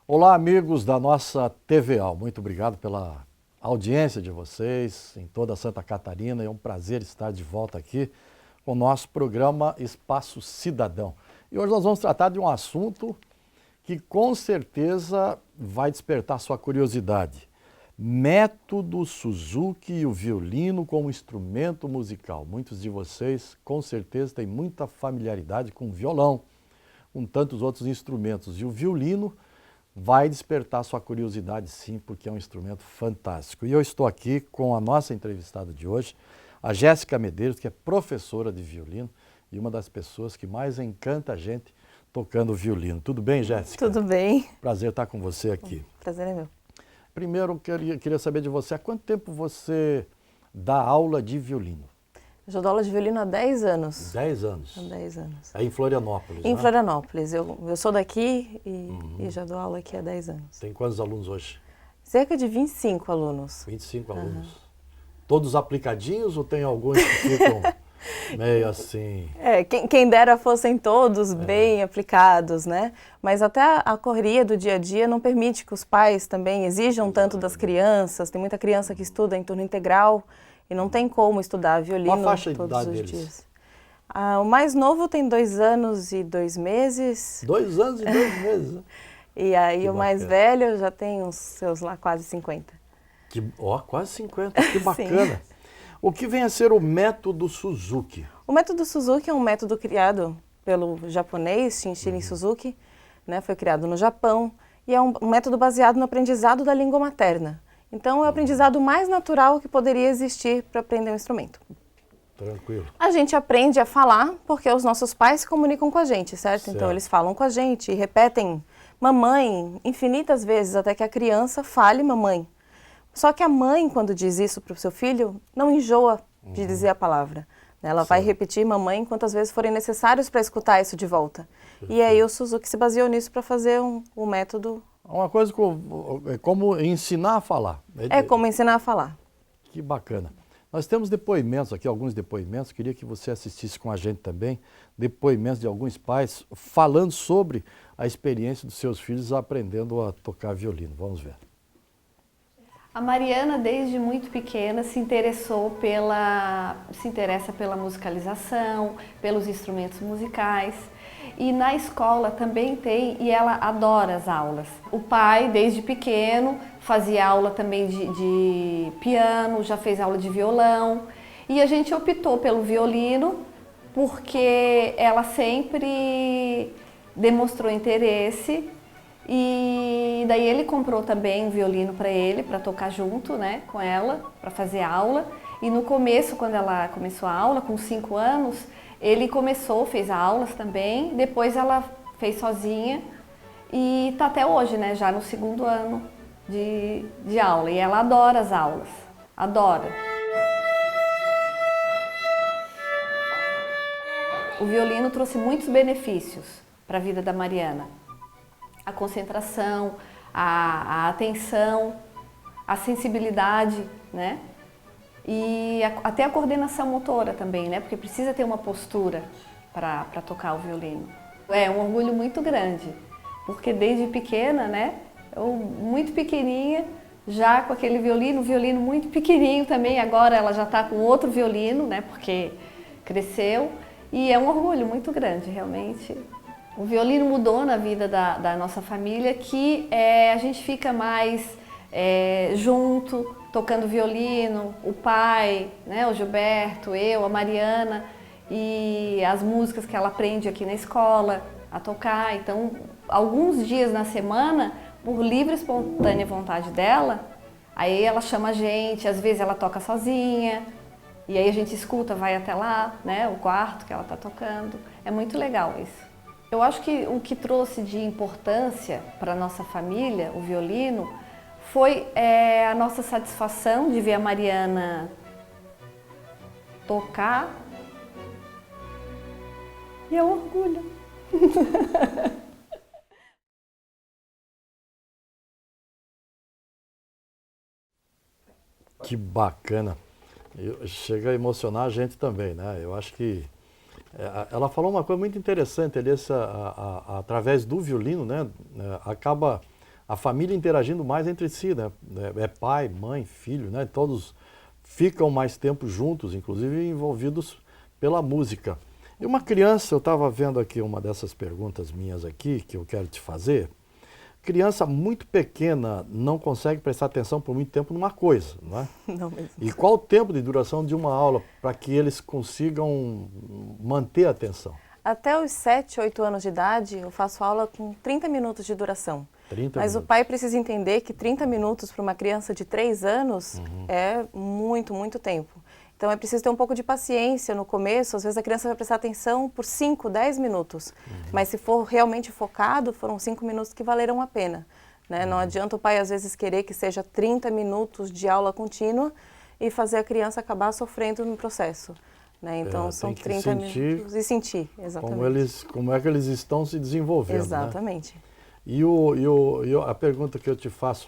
Olá, amigos da nossa TVAL. Muito obrigado pela audiência de vocês em toda Santa Catarina. É um prazer estar de volta aqui com o nosso programa Espaço Cidadão. E hoje nós vamos tratar de um assunto que com certeza vai despertar sua curiosidade. Método Suzuki e o violino como instrumento musical. Muitos de vocês com certeza têm muita familiaridade com o violão, com tantos outros instrumentos. E o violino vai despertar sua curiosidade sim, porque é um instrumento fantástico. E eu estou aqui com a nossa entrevistada de hoje, a Jéssica Medeiros, que é professora de violino e uma das pessoas que mais encanta a gente tocando violino. Tudo bem, Jéssica? Tudo bem. Prazer estar com você aqui. Prazer é meu. Primeiro, queria saber de você, há quanto tempo você dá aula de violino? Eu já dou aula de violino há 10 anos. 10 anos? Há 10 anos. É em Florianópolis, Em né? Florianópolis. Eu sou daqui e já dou aula aqui há 10 anos. Tem quantos alunos hoje? Cerca de 25 alunos. 25 alunos. Todos aplicadinhos ou tem alguns que ficam meio assim? Quem dera fossem todos bem aplicados, né? Mas até a correria do dia a dia não permite que os pais também exijam tanto das crianças. Tem muita criança que estuda em turno integral e não tem como estudar violino Qual a faixa de todos idade os deles? dias. O mais novo tem 2 anos e 2 meses. 2 anos e 2 meses, né? E aí Que o mais bacana. velho já tem os seus lá quase 50. Quase 50, que bacana. O que vem a ser o método Suzuki? O método Suzuki é um método criado pelo japonês Shinichiro Suzuki, né? Foi criado no Japão e é um método baseado no aprendizado da língua materna. Então é o aprendizado mais natural que poderia existir para aprender um instrumento. Tranquilo. A gente aprende a falar porque os nossos pais se comunicam com a gente, certo? Então Certo. eles falam com a gente e repetem mamãe infinitas vezes até que a criança fale mamãe. Só que a mãe, quando diz isso para o seu filho, não enjoa de dizer a palavra. Ela vai Certo. repetir mamãe quantas vezes forem necessários para escutar isso de volta. E aí o Suzuki se baseou nisso para fazer um método. Uma coisa como ensinar a falar. É como ensinar a falar. Que bacana. Nós temos depoimentos aqui, alguns depoimentos, queria que você assistisse com a gente também, depoimentos de alguns pais falando sobre a experiência dos seus filhos aprendendo a tocar violino. Vamos ver. A Mariana, desde muito pequena, se interessa pela musicalização, pelos instrumentos musicais. E na escola também tem, e ela adora as aulas. O pai, desde pequeno, fazia aula também de piano, já fez aula de violão. E a gente optou pelo violino porque ela sempre demonstrou interesse. E daí ele comprou também um violino para ele, para tocar junto, né, com ela, para fazer aula. E no começo, quando ela começou a aula, com 5 anos, ele fez aulas também, depois ela fez sozinha e está até hoje, né, já no 2º ano de aula. E ela adora as aulas, adora. O violino trouxe muitos benefícios para a vida da Mariana. A concentração, a atenção, a sensibilidade, né? E até a coordenação motora também, né? Porque precisa ter uma postura para tocar o violino. É um orgulho muito grande, porque desde pequena, né? Eu, muito pequenininha, já com aquele violino, um violino muito pequenininho também. Agora ela já está com outro violino, né? Porque cresceu. E é um orgulho muito grande, realmente. O violino mudou na vida da nossa família, que a gente fica mais junto, tocando violino, o pai, né, o Gilberto, eu, a Mariana, e as músicas que ela aprende aqui na escola a tocar. Então, alguns dias na semana, por livre e espontânea vontade dela, aí ela chama a gente, às vezes ela toca sozinha, e aí a gente escuta, vai até lá, né, o quarto que ela está tocando. É muito legal isso. Eu acho que o que trouxe de importância para a nossa família, o violino, foi a nossa satisfação de ver a Mariana tocar e é um orgulho. Que bacana. Chega a emocionar a gente também, né? Eu acho que ela falou uma coisa muito interessante ali, através do violino, né? Acaba a família interagindo mais entre si, né? É pai, mãe, filho, né? Todos ficam mais tempo juntos, inclusive envolvidos pela música. E uma criança, eu estava vendo aqui uma dessas perguntas minhas aqui, que eu quero te fazer. Criança muito pequena não consegue prestar atenção por muito tempo numa coisa, não é? Não mesmo. E qual o tempo de duração de uma aula para que eles consigam manter a atenção? Até os 7, 8 anos de idade, eu faço aula com 30 minutos de duração. 30 Mas minutos. o pai precisa entender que 30 minutos para uma criança de 3 anos é muito, muito tempo. Então é preciso ter um pouco de paciência no começo, às vezes a criança vai prestar atenção por 5, 10 minutos. Mas se for realmente focado, foram 5 minutos que valeram a pena. Né? Não adianta o pai às vezes querer que seja 30 minutos de aula contínua e fazer a criança acabar sofrendo no processo. Né? Então são 30 minutos e sentir, exatamente. Como é que eles estão se desenvolvendo. Exatamente. Né? E a pergunta que eu te faço,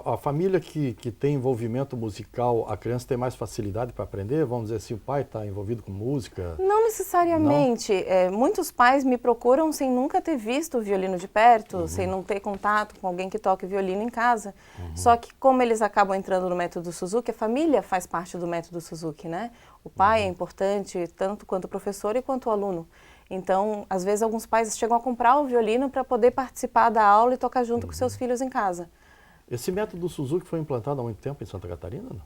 a família que tem envolvimento musical, a criança tem mais facilidade para aprender? Vamos dizer assim, o pai está envolvido com música? Não necessariamente. Muitos pais me procuram sem nunca ter visto o violino de perto, sem não ter contato com alguém que toque violino em casa. Só que como eles acabam entrando no método Suzuki, a família faz parte do método Suzuki, né? O pai é importante, tanto quanto o professor e quanto o aluno. Então, às vezes, alguns pais chegam a comprar o violino para poder participar da aula e tocar junto com seus filhos em casa. Esse método Suzuki foi implantado há muito tempo em Santa Catarina, não?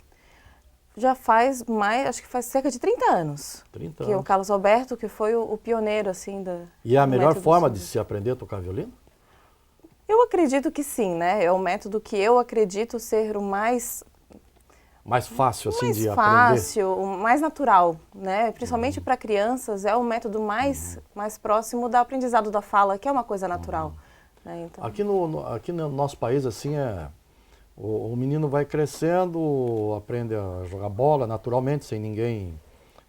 Já faz acho que faz cerca de 30 anos. 30 que anos. O Carlos Alberto, que foi o pioneiro, assim, E é a do melhor método forma de Suzuki. se aprender a tocar violino? Eu acredito que sim, né? É o método que eu acredito ser o mais fácil, assim, de aprender? mais fácil, o mais natural, né? Principalmente para crianças, é o método mais próximo do aprendizado da fala, que é uma coisa natural. Né? Então... Aqui no nosso país, assim, o menino vai crescendo, aprende a jogar bola naturalmente, sem ninguém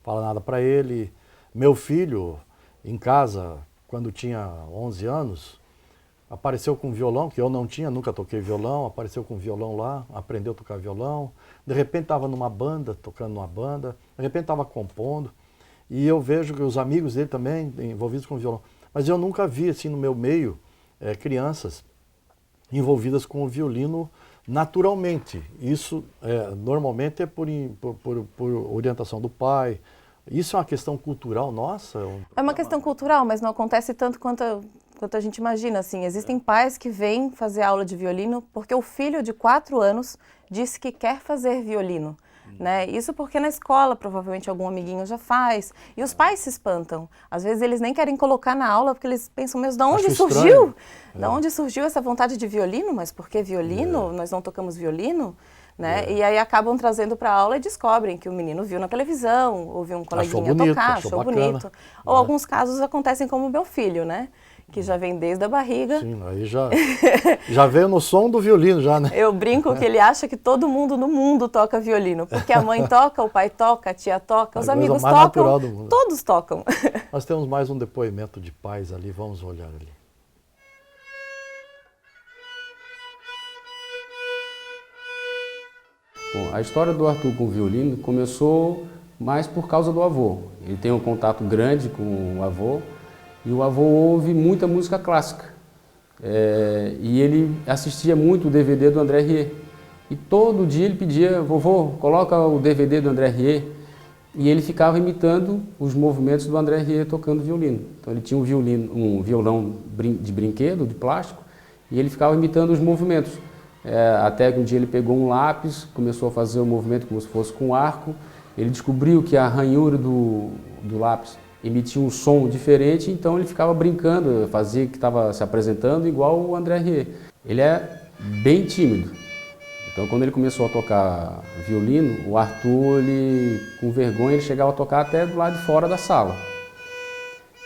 falar nada para ele. Meu filho, em casa, quando tinha 11 anos, apareceu com violão, que eu não tinha, nunca toquei violão, apareceu com violão lá, aprendeu a tocar violão. De repente estava numa banda, tocando numa banda, de repente estava compondo. E eu vejo que os amigos dele também envolvidos com violão. Mas eu nunca vi, assim, no meu meio, crianças envolvidas com o violino naturalmente. Isso normalmente é por orientação do pai. Isso é uma questão cultural nossa? É uma questão cultural, mas não acontece tanto quanto a gente imagina. Assim. Existem pais que vêm fazer aula de violino porque o filho de 4 anos disse que quer fazer violino. Né? Isso porque na escola provavelmente algum amiguinho já faz. E os pais se espantam. Às vezes eles nem querem colocar na aula porque eles pensam mesmo, de onde surgiu? Da onde surgiu essa vontade de violino? Mas por que violino? Nós não tocamos violino? Né? E aí acabam trazendo para a aula e descobrem que o menino viu na televisão, ouviu um coleguinha tocar, achou bonito. Ou alguns casos acontecem como o meu filho, né? Que já vem desde a barriga. Sim, aí já veio no som do violino já, né? Eu brinco que ele acha que todo mundo no mundo toca violino, porque a mãe toca, o pai toca, a tia toca, os amigos mais tocam, natural do mundo. Todos tocam. Nós temos mais um depoimento de pais ali, vamos olhar ali. Bom, a história do Arthur com o violino começou mais por causa do avô. Ele tem um contato grande com o avô e o avô ouve muita música clássica. E ele assistia muito o DVD do André Rieu. E todo dia ele pedia, vovô, coloca o DVD do André Rieu. E ele ficava imitando os movimentos do André Rieu tocando violino. Então ele tinha um violão de brinquedo, de plástico, e ele ficava imitando os movimentos. Até que um dia ele pegou um lápis, começou a fazer o movimento como se fosse com um arco. Ele descobriu que a ranhura do lápis emitia um som diferente, então ele ficava brincando, fazia que estava se apresentando igual o André Rieu. Ele é bem tímido. Então quando ele começou a tocar violino, o Arthur, com vergonha, ele chegava a tocar até do lado de fora da sala.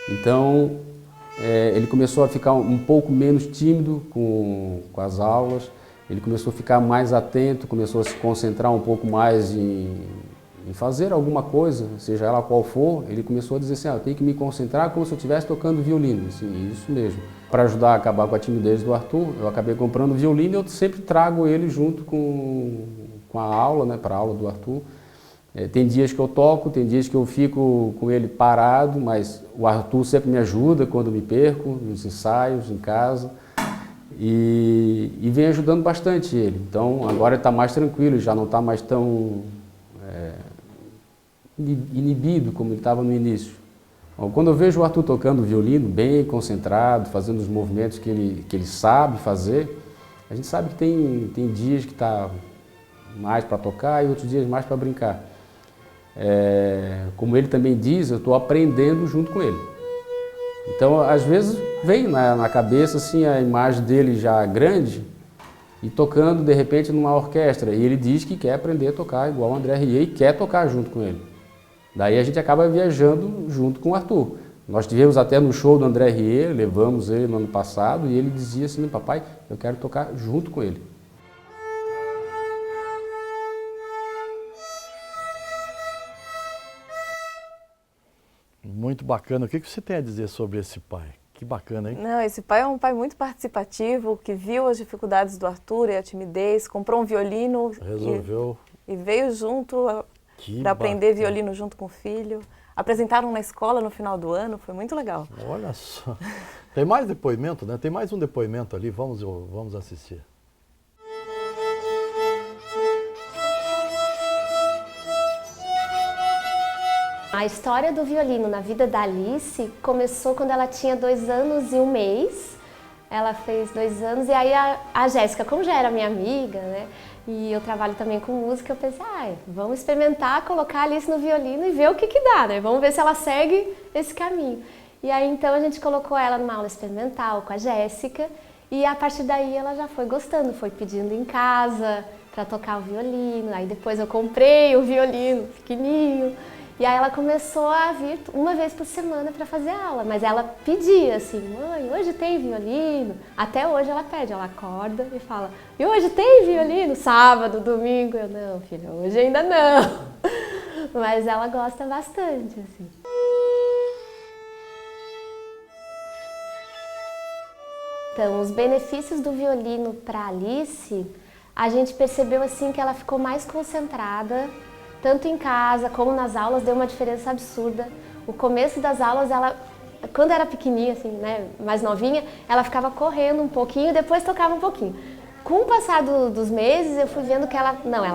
Então ele começou a ficar um pouco menos tímido com as aulas. Ele começou a ficar mais atento, começou a se concentrar um pouco mais em fazer alguma coisa, seja ela qual for. Ele começou a dizer assim, eu tenho que me concentrar como se eu estivesse tocando violino, assim, isso mesmo. Para ajudar a acabar com a timidez do Arthur, eu acabei comprando violino e eu sempre trago ele junto com a aula, né, para a aula do Arthur. Tem dias que eu toco, tem dias que eu fico com ele parado, mas o Arthur sempre me ajuda quando me perco, nos ensaios, em casa. e vem ajudando bastante ele. Então agora ele está mais tranquilo, já não está mais tão inibido como ele estava no início. Quando eu vejo o Arthur tocando violino, bem concentrado, fazendo os movimentos que ele sabe fazer, a gente sabe que tem dias que está mais para tocar e outros dias mais para brincar. Como ele também diz, eu estou aprendendo junto com ele. Então, às vezes, vem na cabeça assim, a imagem dele já grande e tocando, de repente, numa orquestra. E ele diz que quer aprender a tocar igual o André Rieu e quer tocar junto com ele. Daí a gente acaba viajando junto com o Arthur. Nós tivemos até no show do André Rieu, levamos ele no ano passado e ele dizia assim, papai, eu quero tocar junto com ele. Muito bacana. O que você tem a dizer sobre esse pai? Que bacana, hein? Não, esse pai é um pai muito participativo, que viu as dificuldades do Arthur e a timidez, comprou um violino Resolveu. e veio junto para aprender violino junto com o filho. Apresentaram na escola no final do ano, foi muito legal. Olha só. Tem mais depoimento, né? Tem mais um depoimento ali, vamos assistir. A história do violino na vida da Alice começou quando ela tinha 2 anos e 1 mês. Ela fez 2 anos e aí a Jéssica, como já era minha amiga, né? E eu trabalho também com música, eu pensei, vamos experimentar, colocar a Alice no violino e ver o que dá, né? Vamos ver se ela segue esse caminho. E aí então a gente colocou ela numa aula experimental com a Jéssica e a partir daí ela já foi gostando, foi pedindo em casa para tocar o violino. Aí depois eu comprei o violino pequenininho. E aí ela começou a vir 1 vez por semana para fazer aula, mas ela pedia assim, mãe, hoje tem violino? Até hoje ela pede, ela acorda e fala, e hoje tem violino? Sábado, domingo? Eu, não, filha, hoje ainda não. Mas ela gosta bastante, assim. Então, os benefícios do violino para Alice, a gente percebeu assim que ela ficou mais concentrada, tanto em casa como nas aulas, deu uma diferença absurda. O começo das aulas, ela, quando era pequenininha, assim, né, mais novinha, ela ficava correndo um pouquinho e depois tocava um pouquinho. Com o passar dos meses, eu fui vendo que ela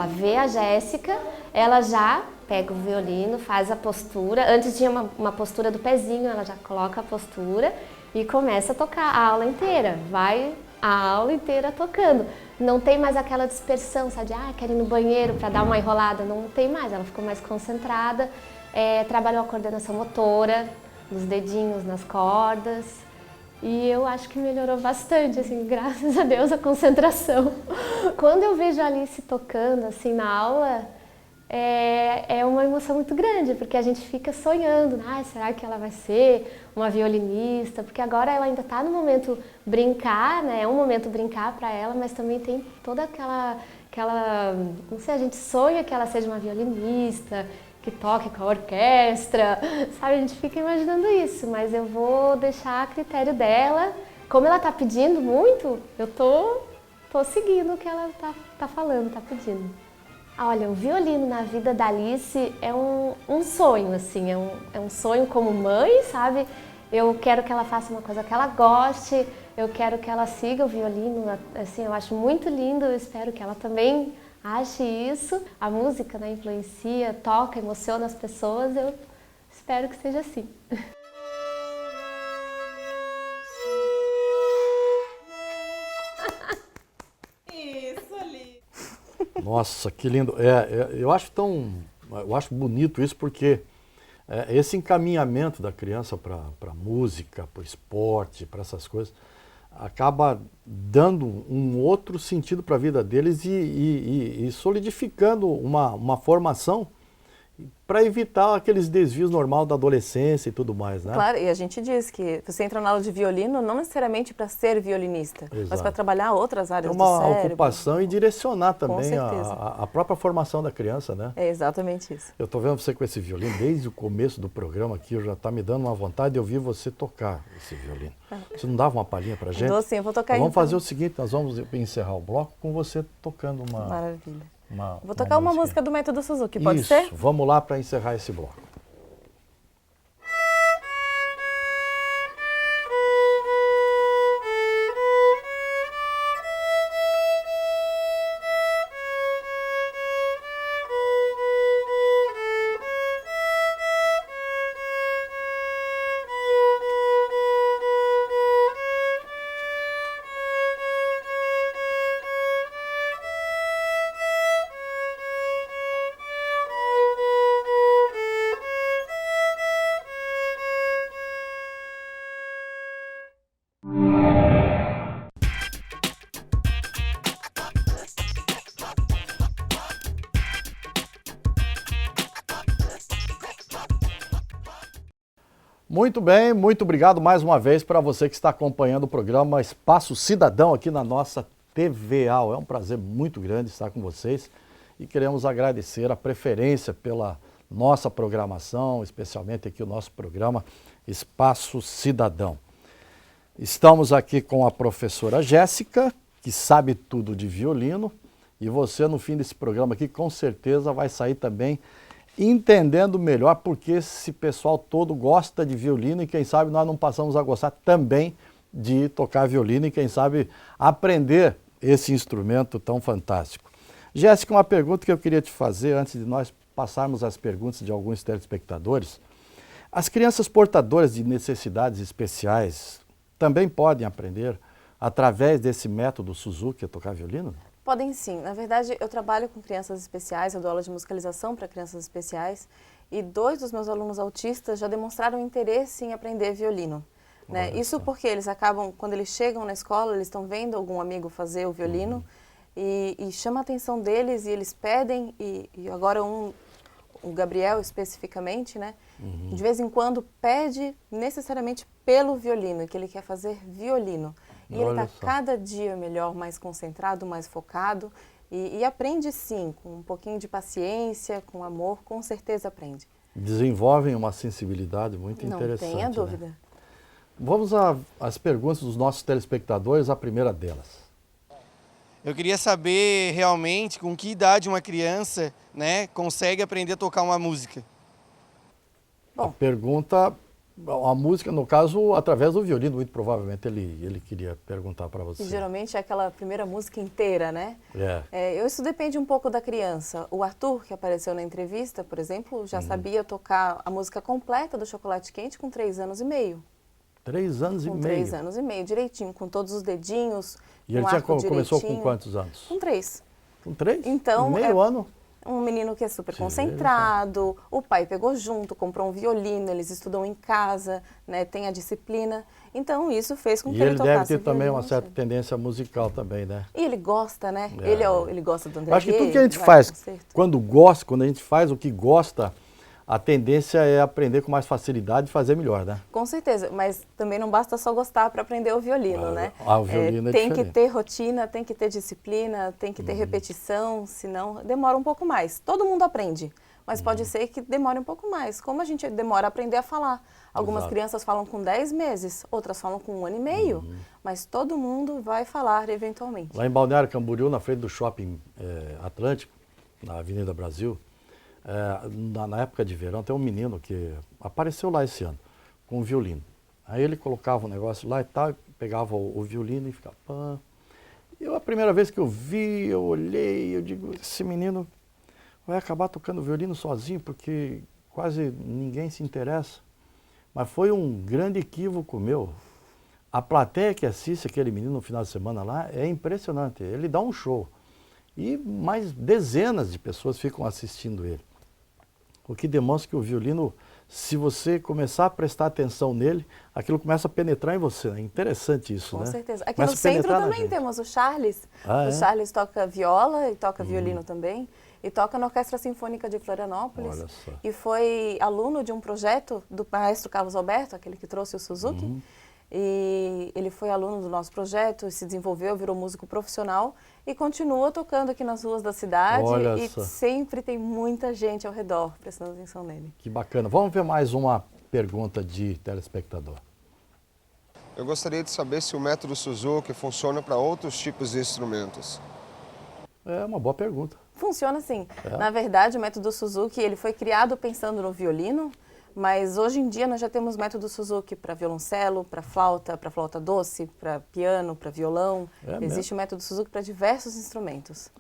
vê a Jéssica, ela já pega o violino, faz a postura. Antes tinha uma postura do pezinho, ela já coloca a postura e começa a tocar a aula inteira. Vai a aula inteira tocando. Não tem mais aquela dispersão, sabe? Quero ir no banheiro para dar uma enrolada. Não tem mais, ela ficou mais concentrada. Trabalhou a coordenação motora, nos dedinhos, nas cordas. E eu acho que melhorou bastante, assim, graças a Deus, a concentração. Quando eu vejo a Alice tocando, assim, na aula, é uma emoção muito grande, porque a gente fica sonhando, será que ela vai ser uma violinista? Porque agora ela ainda está no momento brincar, né? É um momento brincar para ela, mas também tem toda aquela, não sei, a gente sonha que ela seja uma violinista, que toque com a orquestra, sabe? A gente fica imaginando isso, mas eu vou deixar a critério dela. Como ela está pedindo muito, eu tô seguindo o que ela tá falando, tá pedindo. Olha, o violino na vida da Alice é um sonho, assim, é um sonho como mãe, sabe? Eu quero que ela faça uma coisa que ela goste, eu quero que ela siga o violino, assim, eu acho muito lindo, eu espero que ela também ache isso. A música, né, influencia, toca, emociona as pessoas, eu espero que seja assim. Nossa, que lindo. Eu acho bonito isso porque esse encaminhamento da criança para a música, para o esporte, para essas coisas, acaba dando um outro sentido para a vida deles e solidificando uma formação para evitar aqueles desvios normal da adolescência e tudo mais, né? Claro, e a gente diz que você entra na aula de violino não necessariamente para ser violinista, Exato. mas para trabalhar outras áreas do uma cérebro. ocupação e direcionar também certeza. a própria formação da criança, né? É exatamente isso. Eu estou vendo você com esse violino desde o começo do programa aqui, já está me dando uma vontade de ouvir você tocar esse violino. Você não dava uma palhinha para a gente? Dou sim, eu vou tocar Vamos então. fazer o seguinte, nós vamos encerrar o bloco com você tocando uma... Maravilha. Vou tocar uma música do Método Suzuki, pode Isso, ser? vamos lá para encerrar esse bloco. Muito bem, muito obrigado mais uma vez para você que está acompanhando o programa Espaço Cidadão aqui na nossa TVAL. É um prazer muito grande estar com vocês e queremos agradecer a preferência pela nossa programação, especialmente aqui o nosso programa Espaço Cidadão. Estamos aqui com a professora Jéssica, que sabe tudo de violino, e você no fim desse programa aqui com certeza vai sair também entendendo melhor porque esse pessoal todo gosta de violino e quem sabe nós não passamos a gostar também de tocar violino e quem sabe aprender esse instrumento tão fantástico. Jéssica, uma pergunta que eu queria te fazer antes de nós passarmos às perguntas de alguns telespectadores. As crianças portadoras de necessidades especiais também podem aprender através desse método Suzuki a tocar violino? Podem sim. Na verdade, eu trabalho com crianças especiais, eu dou aula de musicalização para crianças especiais e 2 dos meus alunos autistas já demonstraram interesse em aprender violino. Né? Isso porque eles acabam, quando eles chegam na escola, eles estão vendo algum amigo fazer o violino e chama a atenção deles e eles pedem, e agora o Gabriel especificamente, né? De vez em quando pede necessariamente pelo violino, que ele quer fazer violino. E ele está cada dia melhor, mais concentrado, mais focado e aprende sim, com um pouquinho de paciência, com amor, com certeza aprende. Desenvolvem uma sensibilidade muito interessante. Não tenha dúvida. Né? Vamos às perguntas dos nossos telespectadores, a primeira delas. Eu queria saber realmente com que idade uma criança, né, consegue aprender a tocar uma música. Bom, a pergunta, a música, no caso, através do violino, muito provavelmente ele queria perguntar para você. E geralmente é aquela primeira música inteira, né? Isso depende um pouco da criança. O Arthur, que apareceu na entrevista, por exemplo, já sabia tocar a música completa do Chocolate Quente com 3 anos e meio. 3 anos e meio? Com 3 anos e meio, direitinho, com todos os dedinhos. E ele começou com quantos anos? Com 3. Com 3? Então, meio ano? Um menino que é super concentrado, o pai pegou junto, comprou um violino, eles estudam em casa, né, tem a disciplina. Então isso fez com que ele tocasse violino. E ele deve ter também uma certa tendência musical também, né? E ele gosta, né? Ele gosta do André. Acho que tudo que a gente faz, quando a gente faz o que gosta, a tendência é aprender com mais facilidade e fazer melhor, né? Com certeza, mas também não basta só gostar para aprender o violino, né? O violino tem que ter rotina, tem que ter disciplina, tem que ter repetição, senão demora um pouco mais. Todo mundo aprende, mas pode ser que demore um pouco mais. Como a gente demora a aprender a falar. Algumas crianças falam com 10 meses, outras falam com 1 ano e meio, mas todo mundo vai falar eventualmente. Lá em Balneário Camboriú, na frente do Shopping Atlântico, na Avenida Brasil, na época de verão, tem um menino que apareceu lá esse ano, com um violino. Aí ele colocava um negócio lá e tal, pegava o violino e ficava... Pã. A primeira vez que eu vi, eu olhei, eu digo, esse menino vai acabar tocando violino sozinho, porque quase ninguém se interessa. Mas foi um grande equívoco meu. A plateia que assiste aquele menino no final de semana lá é impressionante, ele dá um show. E mais dezenas de pessoas ficam assistindo ele. O que demonstra que o violino, se você começar a prestar atenção nele, aquilo começa a penetrar em você. É interessante isso, né? Com certeza. Aqui no centro também temos o Charles. O Charles toca viola e toca violino também. E toca na Orquestra Sinfônica de Florianópolis. Olha só. E foi aluno de um projeto do maestro Carlos Alberto, aquele que trouxe o Suzuki. E ele foi aluno do nosso projeto, se desenvolveu, virou músico profissional e continua tocando aqui nas ruas da cidade. Olha e só. Sempre tem muita gente ao redor prestando atenção nele. Que bacana. Vamos ver mais uma pergunta de telespectador. Eu gostaria de saber se o método Suzuki funciona para outros tipos de instrumentos. É uma boa pergunta. Funciona sim. Na verdade, o método Suzuki ele foi criado pensando no violino, mas hoje em dia nós já temos método Suzuki para violoncelo, para flauta doce, para piano, para violão. Existe o método Suzuki para diversos instrumentos.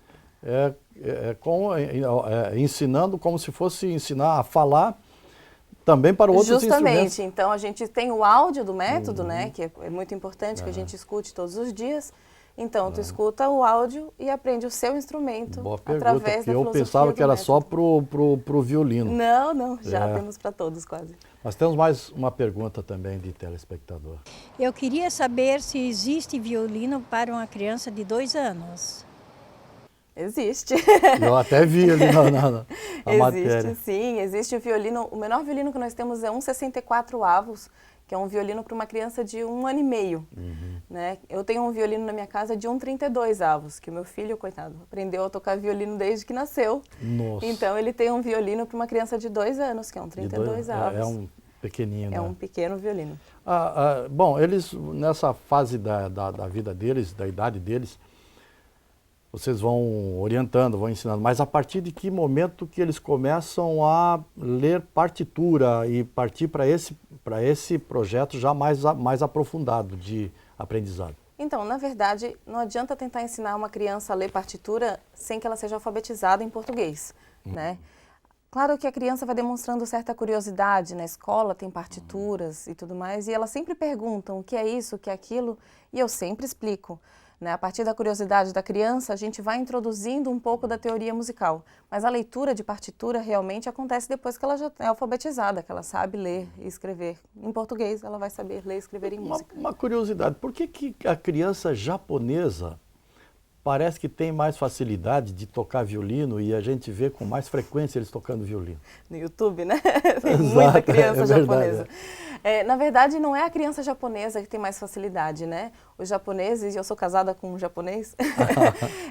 Ensinando como se fosse ensinar a falar também para outros instrumentos. Justamente. Então a gente tem o áudio do método, né, que é muito importante que a gente escute todos os dias. Então, tu escuta o áudio e aprende o seu instrumento através da filosofia. Eu pensava que era só pro violino. Não, já temos para todos quase. Nós temos mais uma pergunta também de telespectador. Eu queria saber se existe violino para uma criança de 2 anos. Existe. Eu até vi ali na matéria. Existe, sim. Existe o violino. O menor violino que nós temos é um 64 avos, que é um violino para uma criança de 1 ano e meio. Né? Eu tenho um violino na minha casa de 32 avos, que o meu filho, coitado, aprendeu a tocar violino desde que nasceu. Nossa. Então ele tem um violino para uma criança de 2 anos, que é um 32 avos. É um pequenino, É né? um pequeno violino. Bom, eles, nessa fase da vida deles, da idade deles, vocês vão orientando, vão ensinando, mas a partir de que momento que eles começam a ler partitura e partir para esse projeto já mais aprofundado de aprendizado? Então, na verdade, não adianta tentar ensinar uma criança a ler partitura sem que ela seja alfabetizada em português, né? Claro que a criança vai demonstrando certa curiosidade, na escola tem partituras e tudo mais, e elas sempre perguntam o que é isso, o que é aquilo, e eu sempre explico. Né? A partir da curiosidade da criança, a gente vai introduzindo um pouco da teoria musical, mas a leitura de partitura realmente acontece depois que ela já é alfabetizada, que ela sabe ler e escrever. Em português, ela vai saber ler e escrever em música. Uma curiosidade, por que a criança japonesa parece que tem mais facilidade de tocar violino e a gente vê com mais frequência eles tocando violino? No YouTube, né? Tem Exato, muita criança é verdade, japonesa. Na verdade, não é a criança japonesa que tem mais facilidade, né? Os japoneses, e eu sou casada com um japonês,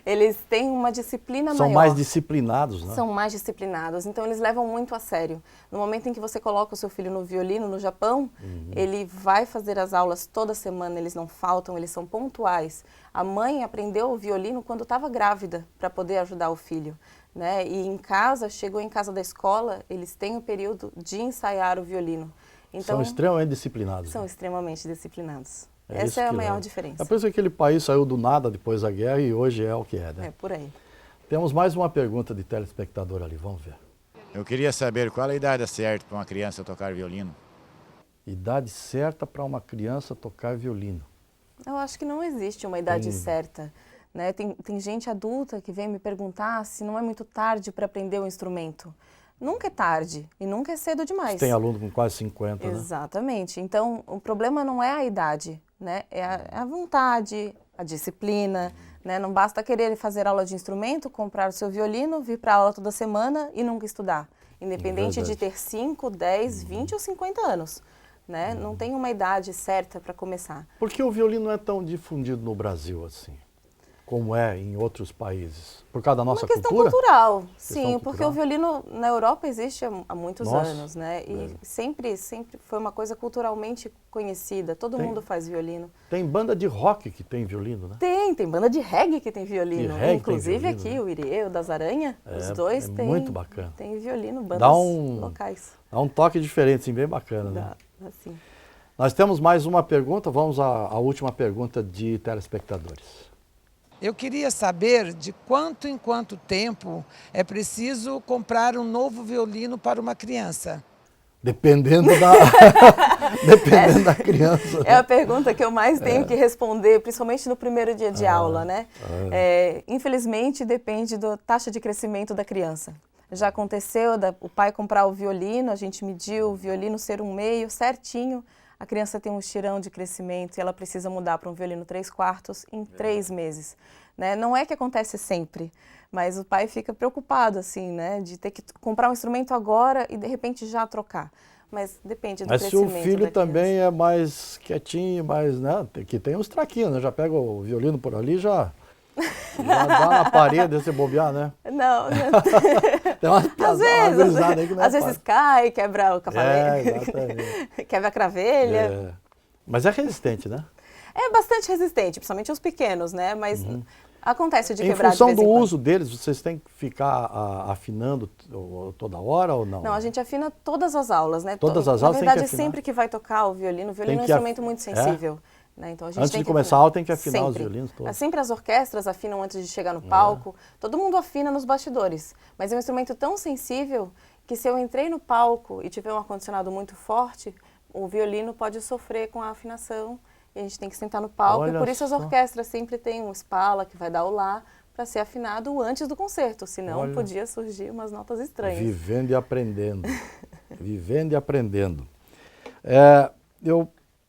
eles têm uma disciplina maior. São mais disciplinados, né? São mais disciplinados, então eles levam muito a sério. No momento em que você coloca o seu filho no violino no Japão, ele vai fazer as aulas toda semana, eles não faltam, eles são pontuais. A mãe aprendeu o violino quando estava grávida, para poder ajudar o filho. Né? E em casa, chegou em casa da escola, eles têm o período de ensaiar o violino. Então, são extremamente disciplinados. São extremamente disciplinados. É Essa é a maior leva. diferença. É por isso que aquele país saiu do nada depois da guerra e hoje é o que é, né? É, por aí. Temos mais uma pergunta de telespectador ali, vamos ver. Eu queria saber qual a idade certa para uma criança tocar violino. Idade certa para uma criança tocar violino? Eu acho que não existe uma idade certa. Né? Tem gente adulta que vem me perguntar se não é muito tarde para aprender o instrumento. Nunca é tarde e nunca é cedo demais. Tem aluno com quase 50, né? Exatamente. Então, o problema não é a idade, né? É a vontade, a disciplina. Né? Não basta querer fazer aula de instrumento, comprar o seu violino, vir para aula toda semana e nunca estudar. Independente de ter 5, 10, 20 ou 50 anos. Né? Não tem uma idade certa para começar. Por que o violino não é tão difundido no Brasil assim? Como é em outros países? Por causa da nossa cultura? Uma questão cultural, sim, Questão porque cultural. o violino na Europa existe há muitos Nossa, anos, né? E sempre foi uma coisa culturalmente conhecida, todo mundo faz violino. Tem banda de rock que tem violino, né? Tem banda de reggae que tem violino. De reggae Inclusive tem violino, aqui, o Irie, o das Aranha, os dois têm. Muito bacana. Tem violino, bandas Dá locais. Dá um toque diferente, assim, bem bacana, né? Dá, assim. Nós temos mais uma pergunta, vamos à última pergunta de telespectadores. Eu queria saber de quanto em quanto tempo é preciso comprar um novo violino para uma criança. Dependendo dependendo da criança. É a pergunta que eu mais tenho que responder, principalmente no primeiro dia de aula, né? Infelizmente, depende da taxa de crescimento da criança. Já aconteceu o pai comprar o violino, a gente mediu o violino ser 1/2 certinho, a criança tem um estirão de crescimento e ela precisa mudar para um violino 3/4 em 3 meses. Né? Não é que acontece sempre, mas o pai fica preocupado, assim, né? De ter que comprar um instrumento agora e de repente já trocar. Mas depende do crescimento da criança. Mas se o filho também é mais quietinho, mais, né? Que tem uns traquinhos, né? Já pega o violino por ali, já dá na parede se bobear, né? Não. Tem umas piadas aí que não é às vezes cai, quebra o cavaleiro, exatamente. quebra a cravelha. Mas é resistente, né? É bastante resistente, principalmente os pequenos, né? Mas acontece de quebrar Em função de vez do em quando. uso deles, vocês têm que ficar afinando toda hora ou não? Não, a gente afina todas as aulas, né? Todas as aulas tem que Na verdade, afinar? sempre que vai tocar o violino é um instrumento muito sensível. Né? Então, a gente Antes tem de que começar a aula tem que afinar sempre. os violinos todos. Sempre as orquestras afinam antes de chegar no palco. Todo mundo afina nos bastidores. Mas é um instrumento tão sensível que se eu entrei no palco e tiver um ar-condicionado muito forte, o violino pode sofrer com a afinação e a gente tem que sentar no palco. Olha e por isso as só. orquestras sempre têm um espala que vai dar o lá para ser afinado antes do concerto, senão podia surgir umas notas estranhas. Vivendo e aprendendo. Vivendo e aprendendo.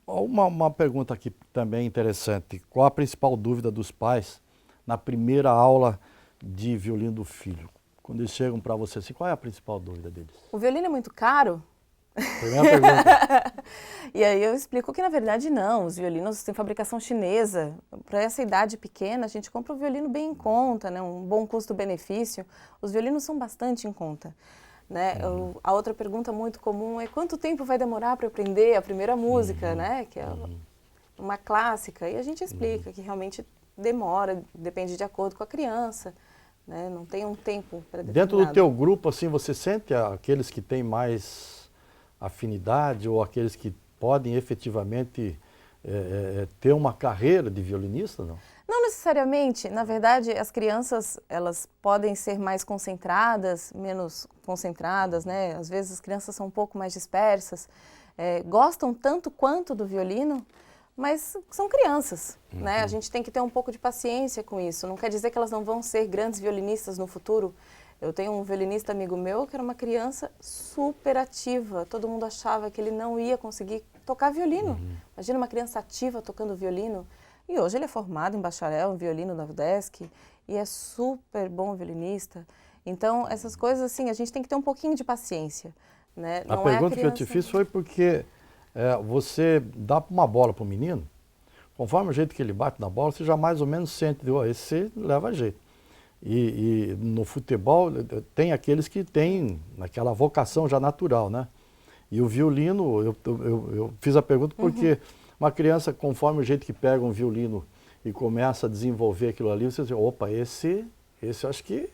Uma pergunta aqui também interessante. Qual a principal dúvida dos pais na primeira aula de violino do filho? Quando eles chegam para você assim, qual é a principal dúvida deles? O violino é muito caro? Primeira pergunta. E aí eu explico que na verdade não, os violinos têm fabricação chinesa. Para essa idade pequena a gente compra o violino bem em conta, né? Um bom custo-benefício. Os violinos são bastante em conta. Né? A outra pergunta muito comum é quanto tempo vai demorar para aprender a primeira música, né? Que é uma clássica. E a gente explica que realmente demora, depende de acordo com a criança. Né? Não tem um tempo pré-determinado. Dentro do teu grupo, assim, você sente aqueles que têm mais afinidade ou aqueles que podem efetivamente ter uma carreira de violinista, não? Não necessariamente. Na verdade, as crianças, elas podem ser mais concentradas, menos concentradas, né? Às vezes as crianças são um pouco mais dispersas, gostam tanto quanto do violino, mas são crianças, né? A gente tem que ter um pouco de paciência com isso. Não quer dizer que elas não vão ser grandes violinistas no futuro. Eu tenho um violinista amigo meu que era uma criança super ativa. Todo mundo achava que ele não ia conseguir tocar violino. Imagina uma criança ativa tocando violino. E hoje ele é formado em bacharel em violino da UDESC e é super bom violinista. Então, essas coisas assim, a gente tem que ter um pouquinho de paciência. Né? A pergunta que eu te fiz foi porque você dá uma bola para o menino, conforme o jeito que ele bate na bola, você já mais ou menos sente, esse leva jeito. E no futebol tem aqueles que têm aquela vocação já natural, né? E o violino, eu fiz a pergunta porque uma criança, conforme o jeito que pega um violino e começa a desenvolver aquilo ali, você diz, opa, esse eu acho que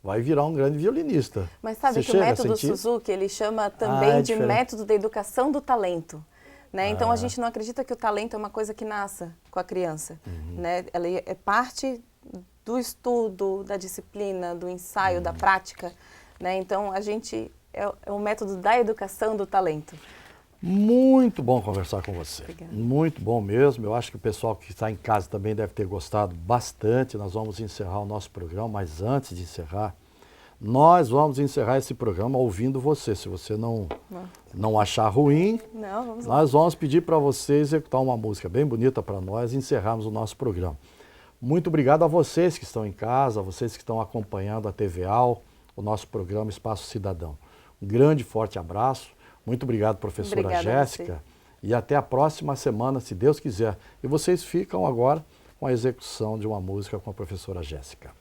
vai virar um grande violinista. Mas sabe que o método Suzuki, ele chama também de método da educação do talento. Né? Então a gente não acredita que o talento é uma coisa que nasça com a criança. Né? Ela é parte do estudo, da disciplina, do ensaio, da prática. Né? Então a gente é um método da educação do talento. Muito bom conversar com você. Obrigada. Muito bom mesmo. Eu acho que o pessoal que está em casa também deve ter gostado bastante. Nós vamos encerrar o nosso programa, mas antes de encerrar, nós vamos encerrar esse programa ouvindo você. Se você não achar ruim, nós vamos pedir para você executar uma música bem bonita para nós e encerrarmos o nosso programa. Muito obrigado a vocês que estão em casa, a vocês que estão acompanhando a TV AL, o nosso programa Espaço Cidadão. Um grande, forte abraço. Muito obrigado, professora Jéssica. E até a próxima semana, se Deus quiser. E vocês ficam agora com a execução de uma música com a professora Jéssica.